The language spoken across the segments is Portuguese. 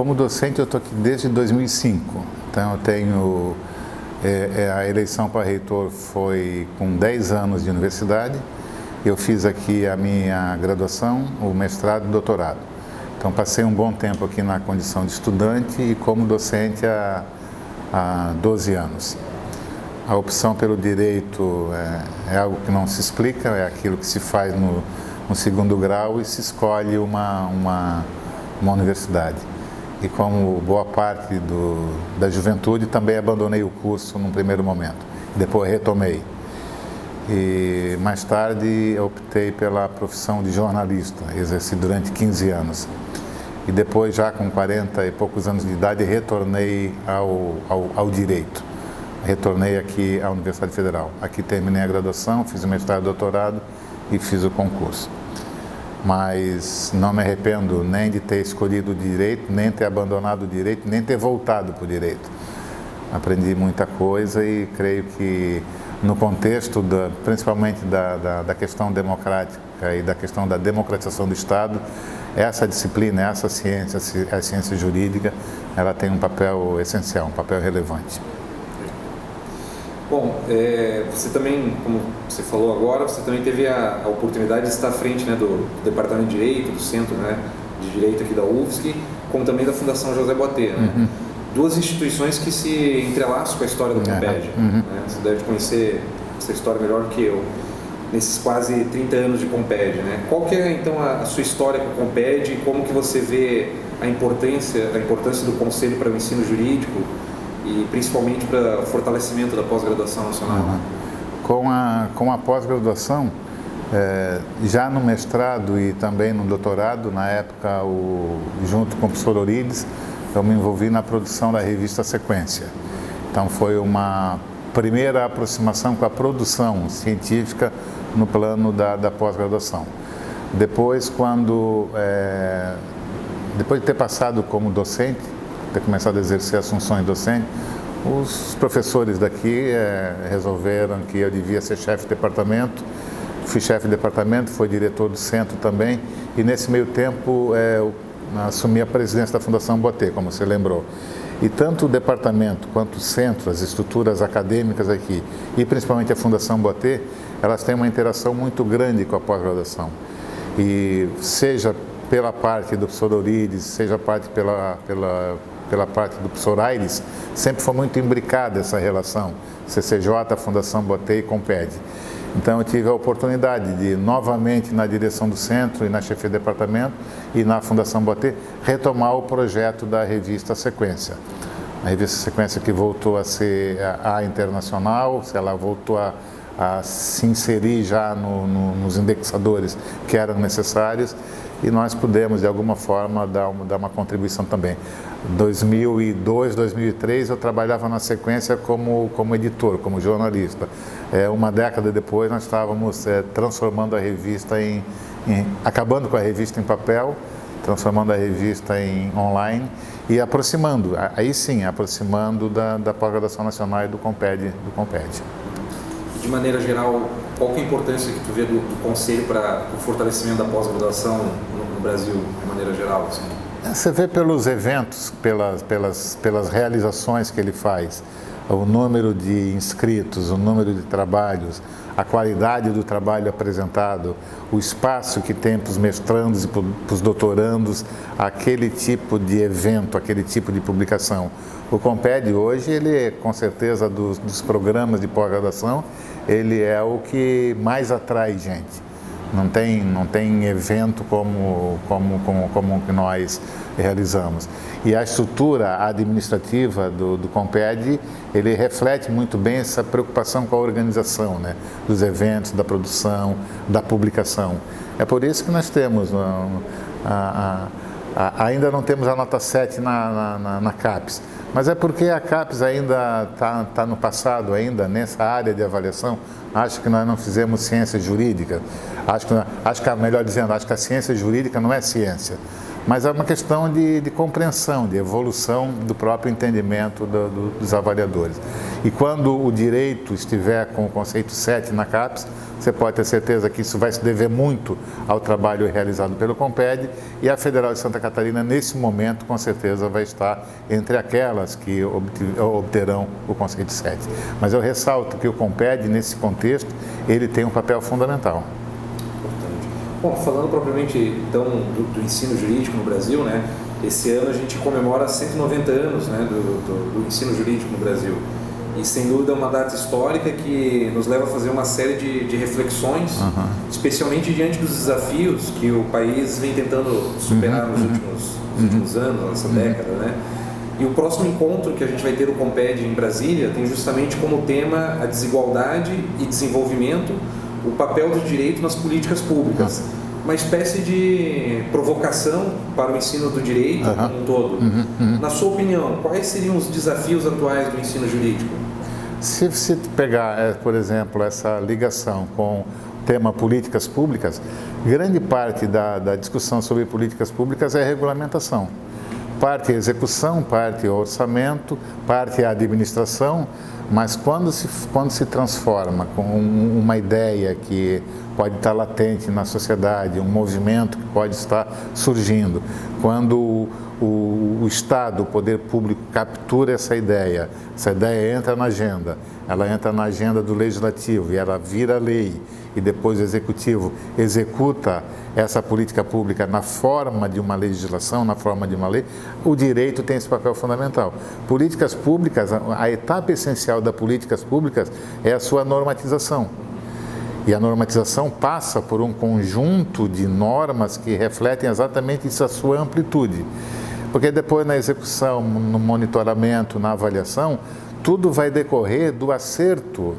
Como docente eu estou aqui desde 2005, então eu tenho, a eleição para reitor foi com 10 anos de universidade, eu fiz aqui a minha graduação, o mestrado e o doutorado. Então passei um bom tempo aqui na condição de estudante e como docente há 12 anos. A opção pelo direito é algo que não se explica, é aquilo que se faz no segundo grau e se escolhe uma universidade. E como boa parte da juventude, também abandonei o curso num primeiro momento, depois retomei. E mais tarde optei pela profissão de jornalista, exerci durante 15 anos. E depois, já com 40 e poucos anos de idade, retornei ao direito. Retornei aqui à Universidade Federal. Aqui terminei a graduação, fiz o mestrado e doutorado e fiz o concurso. Mas não me arrependo nem de ter escolhido o direito, nem ter abandonado o direito, nem ter voltado para o direito. Aprendi muita coisa e creio que no contexto, principalmente da questão democrática e da questão da democratização do Estado, essa disciplina, essa ciência, a ciência jurídica, ela tem um papel essencial, um papel relevante. Bom, você também, como você falou agora, você também teve a oportunidade de estar à frente, né, do Departamento de Direito, do Centro, né, de Direito aqui da UFSC, como também da Fundação José Botter, né? Uhum. Duas instituições que se entrelaçam com a história do Comped. Uhum. Né? Você deve conhecer essa história melhor que eu, nesses quase 30 anos de Comped. Né? Qual que é, então, a sua história com o Comped e como que você vê a importância do Conselho para o ensino jurídico e principalmente para o fortalecimento da pós-graduação nacional? Uhum. Com a pós-graduação, já no mestrado e também no doutorado, na época, junto com o professor Orides, eu me envolvi na produção da revista Sequência. Então foi uma primeira aproximação com a produção científica no plano da pós-graduação. Depois, depois de ter passado como docente, ter começado a exercer as funções docentes, os professores daqui resolveram que eu devia ser chefe de departamento. Fui chefe de departamento, fui diretor do centro também, e nesse meio tempo assumi a presidência da Fundação Botter, como você lembrou. E tanto o departamento quanto o centro, as estruturas acadêmicas aqui, e principalmente a Fundação Botter, elas têm uma interação muito grande com a pós-graduação. E seja pela parte do professor Orides, seja pela parte do professor Aires, sempre foi muito imbricada essa relação, CCJ, Fundação Botter e Comped. Então eu tive a oportunidade de, novamente na direção do centro e na chefia de departamento e na Fundação Botter, retomar o projeto da revista Sequência. A revista Sequência que voltou a ser a internacional, ela voltou a se inserir já nos indexadores que eram necessários e nós pudemos, de alguma forma, dar uma contribuição também. 2002, 2003, eu trabalhava na Sequência como editor, como jornalista. Uma década depois, nós estávamos transformando a revista acabando com a revista em papel, transformando a revista em online e aproximando, aí sim, aproximando da pós-graduação nacional e do Comped. De maneira geral, qual que é a importância que tu vê do Conselho para o fortalecimento da pós-graduação no Brasil, de maneira geral? Assim? Você vê pelos eventos, pelas realizações que ele faz, o número de inscritos, o número de trabalhos, a qualidade do trabalho apresentado, o espaço que tem para os mestrandos e para os doutorandos, aquele tipo de evento, aquele tipo de publicação. O Comped hoje, ele com certeza dos programas de pós-graduação, ele é o que mais atrai gente. Não tem evento como que nós realizamos. E a estrutura administrativa do Comped, ele reflete muito bem essa preocupação com a organização, né, dos eventos, da produção, da publicação. É por isso que nós temos, ainda não temos a nota 7 na CAPES, mas é porque a CAPES ainda está no passado, ainda nessa área de avaliação. Acho que nós não fizemos ciência jurídica, acho que melhor dizendo, acho que a ciência jurídica não é ciência, mas é uma questão de compreensão, de evolução do próprio entendimento dos avaliadores. E quando o direito estiver com o conceito 7 na CAPES, você pode ter certeza que isso vai se dever muito ao trabalho realizado pelo Comped, e a Federal de Santa Catarina, nesse momento, com certeza vai estar entre aquelas que obterão o conceito 7. Mas eu ressalto que o Comped, nesse contexto, ele tem um papel fundamental. Bom, falando propriamente então do ensino jurídico no Brasil, né? Esse ano a gente comemora 190 anos, né, do ensino jurídico no Brasil. E sem dúvida é uma data histórica que nos leva a fazer uma série de reflexões, especialmente diante dos desafios que o país vem tentando superar nos últimos anos, nessa década, né? E o próximo encontro que a gente vai ter no Comped em Brasília tem justamente como tema a desigualdade e desenvolvimento, o papel do direito nas políticas públicas. Uma espécie de provocação para o ensino do direito como um todo. Na sua opinião, quais seriam os desafios atuais do ensino jurídico? Se pegar, por exemplo, essa ligação com o tema políticas públicas, grande parte da discussão sobre políticas públicas é regulamentação. Parte é execução, parte é orçamento, parte é administração, mas quando se transforma com uma ideia que pode estar latente na sociedade, um movimento que pode estar surgindo, quando o Estado, o poder público captura essa ideia entra na agenda, ela entra na agenda do Legislativo e ela vira lei, e depois o Executivo executa essa política pública na forma de uma legislação, na forma de uma lei, o direito tem esse papel fundamental. Políticas públicas, a etapa essencial das políticas públicas é a sua normatização. E a normatização passa por um conjunto de normas que refletem exatamente essa sua amplitude. Porque depois na execução, no monitoramento, na avaliação, tudo vai decorrer do acerto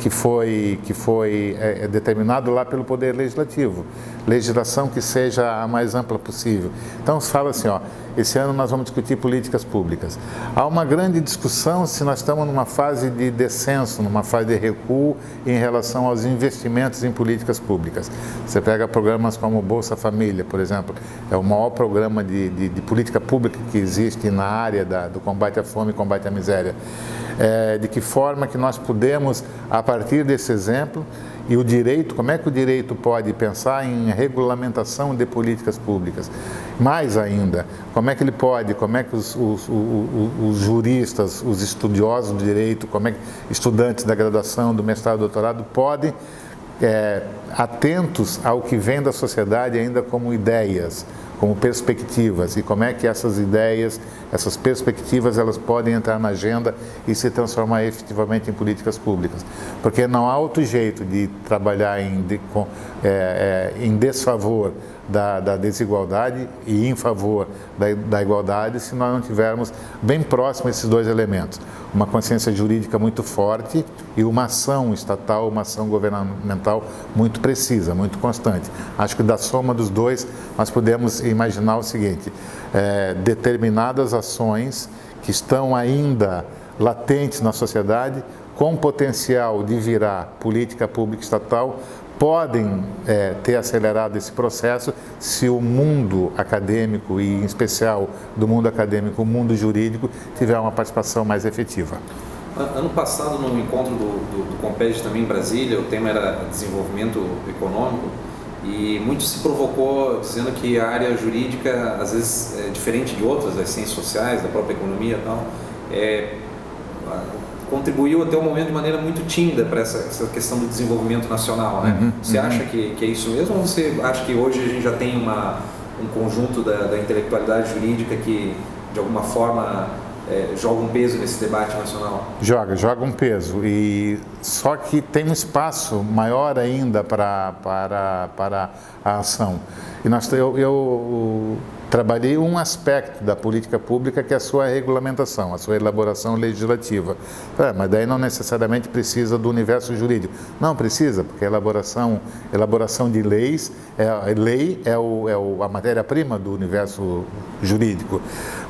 que foi determinado lá pelo Poder Legislativo. Legislação que seja a mais ampla possível. Então, se fala assim, esse ano nós vamos discutir políticas públicas. Há uma grande discussão se nós estamos numa fase de descenso, numa fase de recuo em relação aos investimentos em políticas públicas. Você pega programas como o Bolsa Família, por exemplo, é o maior programa de política pública que existe na área do combate à fome e combate à miséria. De que forma que nós podemos, a partir desse exemplo, e o direito, como é que o direito pode pensar em regulamentação de políticas públicas? Mais ainda, como é que os juristas, os estudiosos do direito, como é que estudantes da graduação, do mestrado, do doutorado, podem, atentos ao que vem da sociedade ainda como ideias, como perspectivas, e como é que essas ideias, essas perspectivas, elas podem entrar na agenda e se transformar efetivamente em políticas públicas. Porque não há outro jeito de trabalhar em desfavor da desigualdade e em favor da igualdade se nós não tivermos bem próximo esses dois elementos. Uma consciência jurídica muito forte e uma ação estatal, uma ação governamental muito precisa, muito constante. Acho que da soma dos dois nós podemos imaginar o seguinte, determinadas ações que estão ainda latentes na sociedade, com potencial de virar política pública estatal, podem ter acelerado esse processo se o mundo acadêmico, e em especial do mundo acadêmico, o mundo jurídico, tiver uma participação mais efetiva. Ano passado, no encontro do Comped também em Brasília, o tema era desenvolvimento econômico, e muito se provocou dizendo que a área jurídica, às vezes, é diferente de outras, das ciências sociais, da própria economia e tal, contribuiu até o momento de maneira muito tímida para essa questão do desenvolvimento nacional, né? Você acha que é isso mesmo, ou você acha que hoje a gente já tem um conjunto da intelectualidade jurídica que, de alguma forma, joga um peso nesse debate nacional? Joga um peso, e só que tem um espaço maior ainda para a ação. E eu trabalhei um aspecto da política pública, que é a sua regulamentação, a sua elaboração legislativa. Mas daí não necessariamente precisa do universo jurídico. Não precisa, porque a elaboração de leis, lei é a matéria-prima do universo jurídico.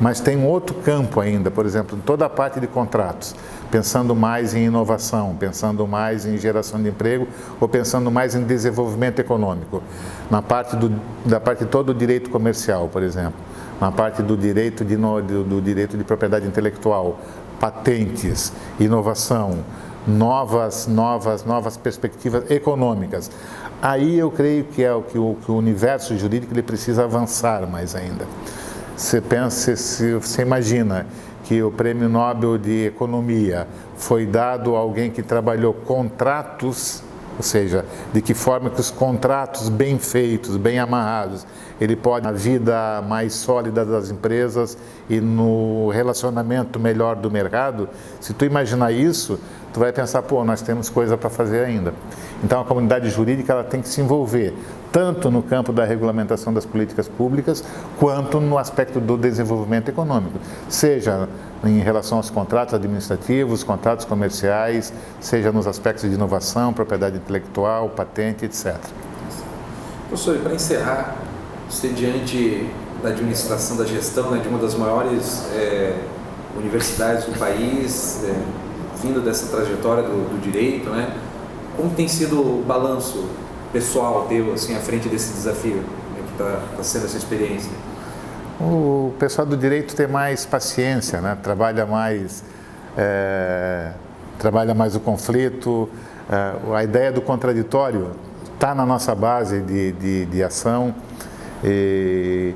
Mas tem um outro campo ainda, por exemplo, toda a parte de contratos, pensando mais em inovação, pensando mais em geração de emprego ou pensando mais em desenvolvimento econômico. Na parte todo o direito comercial, por exemplo, na parte do direito de propriedade intelectual, patentes, inovação, novas perspectivas econômicas. Aí eu creio que é o que o universo jurídico ele precisa avançar mais ainda. Você imagina que o Prêmio Nobel de Economia foi dado a alguém que trabalhou contratos, ou seja, de que forma que os contratos bem feitos, bem amarrados, ele pode, na vida mais sólida das empresas e no relacionamento melhor do mercado. Se tu imaginar isso, tu vai pensar, pô, nós temos coisa para fazer ainda. Então a comunidade jurídica ela tem que se envolver tanto no campo da regulamentação das políticas públicas, quanto no aspecto do desenvolvimento econômico, seja em relação aos contratos administrativos, contratos comerciais, seja nos aspectos de inovação, propriedade intelectual, patente, etc. Professor, e para encerrar, você diante da administração, da gestão, né, de uma das maiores universidades do país, vindo dessa trajetória do direito, né, como tem sido o balanço pessoal teu, assim, à frente desse desafio, né, que está sendo essa experiência? O pessoal do direito tem mais paciência, né? Trabalha mais o conflito. A ideia do contraditório está na nossa base de ação. E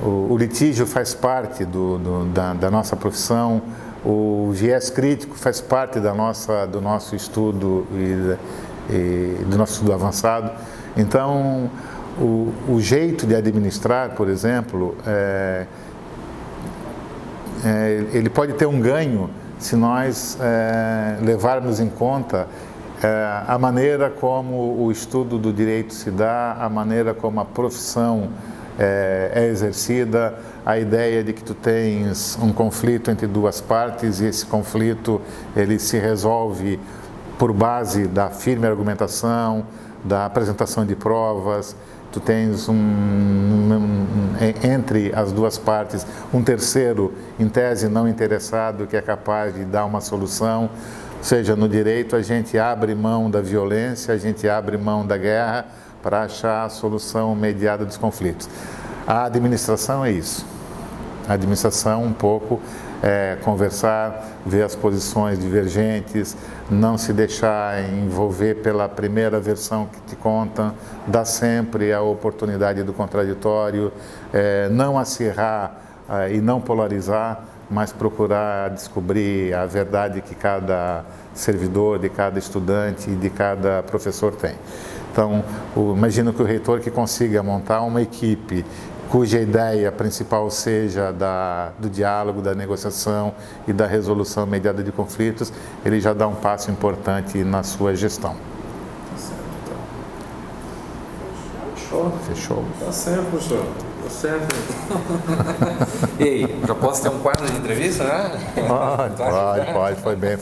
o litígio faz parte da nossa profissão. O viés crítico faz parte do nosso estudo e do nosso estudo avançado. Então, o jeito de administrar, por exemplo, ele pode ter um ganho se nós levarmos em conta a maneira como o estudo do direito se dá, a maneira como a profissão é exercida, a ideia de que tu tens um conflito entre duas partes e esse conflito ele se resolve por base da firme argumentação, da apresentação de provas. Tu tens entre as duas partes um terceiro, em tese não interessado, que é capaz de dar uma solução. Ou seja, no direito a gente abre mão da violência, a gente abre mão da guerra para achar a solução mediada dos conflitos. A administração é isso. A administração um pouco é conversar, ver as posições divergentes, não se deixar envolver pela primeira versão que te contam, dar sempre a oportunidade do contraditório, não acirrar e não polarizar, mas procurar descobrir a verdade que cada servidor, de cada estudante e de cada professor tem. Então, imagino que o reitor que consiga montar uma equipe cuja ideia principal seja do diálogo, da negociação e da resolução imediata de conflitos, ele já dá um passo importante na sua gestão. Tá certo, então. Fechou. Tá certo, professor. Tá certo. E aí, já posso ter um quadro de entrevista, né? Pode. Foi bem.